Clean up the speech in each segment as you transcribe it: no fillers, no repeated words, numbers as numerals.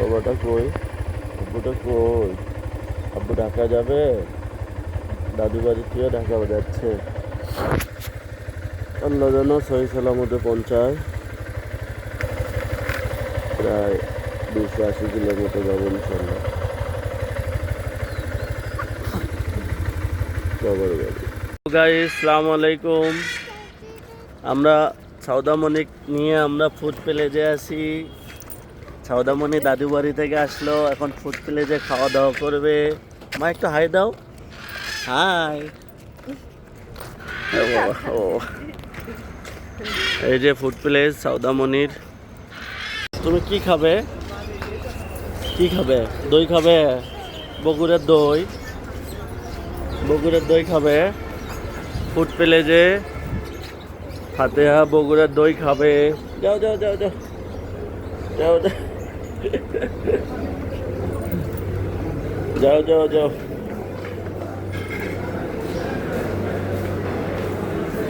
বাবাটা কই? আব্বুটা কই? আব্বু ঢাকা যাবে? দাদু বাড়ি থেকে ঢাকা যাচ্ছে। আল্লাহ যেন সহি সালামতে পৌঁছায়। প্রায় 280 কিলোমিটার যাবো ইনশাল্লাহ। বাবার বাড়ি। গাইস, আসসালামু আলাইকুম। আমরা সৌদামণি নিয়ে আমরা ফুড প্লেজে আছি। সৌদামণি দাদু বাড়ি থেকে আসলো, এখন ফুড প্লেজে খাওয়া দাওয়া করবে। মা একটু হাই দাও। হাই। এই যে ফুড প্লেস সৌদামণির। তুমি কি খাবে? কি খাবে? দই খাবে? বগুড়ের দই। বগুড়ের দই খাবে ফুড প্লেজে। ফাতেহা বগুড়ার দই খাবে। যাও যাও যাও যাও যাও যাও যাও যাও।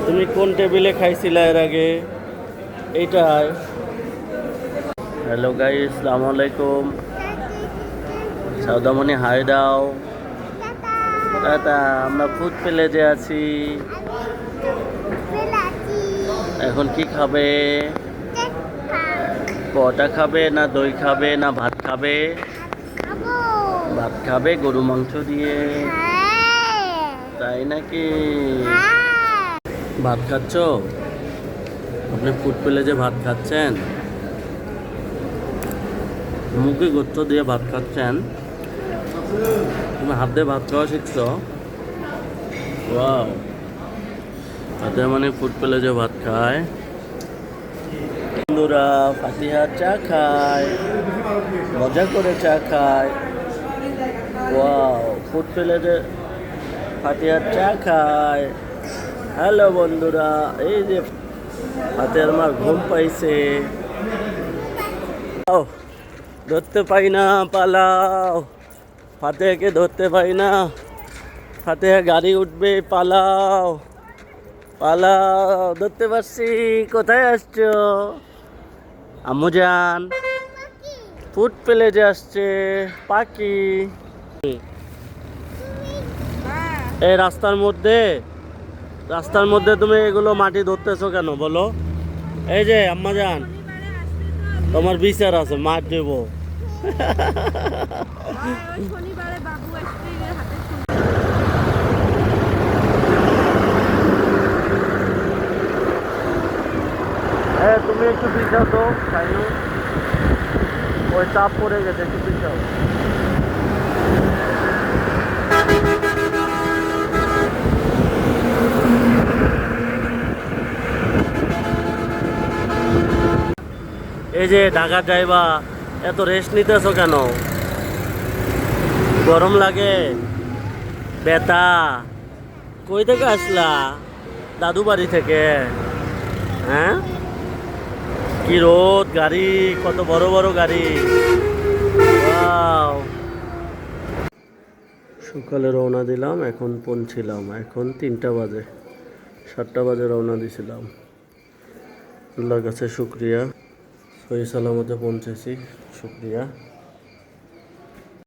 তুমি কোন টেবিলে খাইছিলা এর আগে? এইটাই। হ্যালো গাইস, আসসালামু আলাইকুম। সৌদামণি হাই দাও। টাটা। আমরা ফুড প্লেজে আছি। এখন কি খাবে? পরোটা খাবে না দই খাবে না ভাত খাবে? ভাত খাবে গরু মাংস দিয়ে। তাই নাকি? ভাত খাচ্ছ? আপনি ফুড প্লেজে ভাত খাচ্ছেন? মুখে গোস্ত দিয়ে ভাত খাচ্ছেন? তুমি হাত দিয়ে ভাত খাওয়া শিখছ? ওয়াও। তাদের মানে ফুড প্লেজে ভাত খায়। বন্ধুরা ফাতিহা চা খায়, মজা করে চা খায়। ওয়াও, ফুড প্লেজে ফাতিহা চা খায়। হ্যালো বন্ধুরা, এই যে ফাতিহার মা ঘুম পাইছে। ধরতে পাই না, পালাও। ফাতিহাকে ধরতে পাই না। ফাতিহা গাড়ি উঠবে, পালাও পালাও। ধরতে পারছি। কোথায় আসছো? আম্মুজান ফুড প্লেজে আসছে। পাখি এই রাস্তার মধ্যে তুমি এগুলো মাটি ধরতেছো কেন বলো? এই যে আম্মাজান, তোমার বিচার আছে, মাঠ দেব। তুমি একটু পিছাও তো, খাইনো ওই চাপ পড়ে গেছে, একটু পিছাও। এই যে ঢাকা যাইবা, এত রেস্ট নিতেছো কেন? গরম লাগে? ব্যথা? কই থেকে আসলা? দাদু বাড়ি থেকে? হ্যাঁ, কি রোদ, গাড়ি কত বড় বড় গাড়ি। ওয়াও। সকালে রওনা দিলাম, এখন পৌঁছিলাম, এখন 3টা বাজে। 7টা বাজে রওনা দিছিলাম। আল্লাহর কাছে শুক্রিয়া, সহি সালামতে পৌঁছেছি, শুক্রিয়া।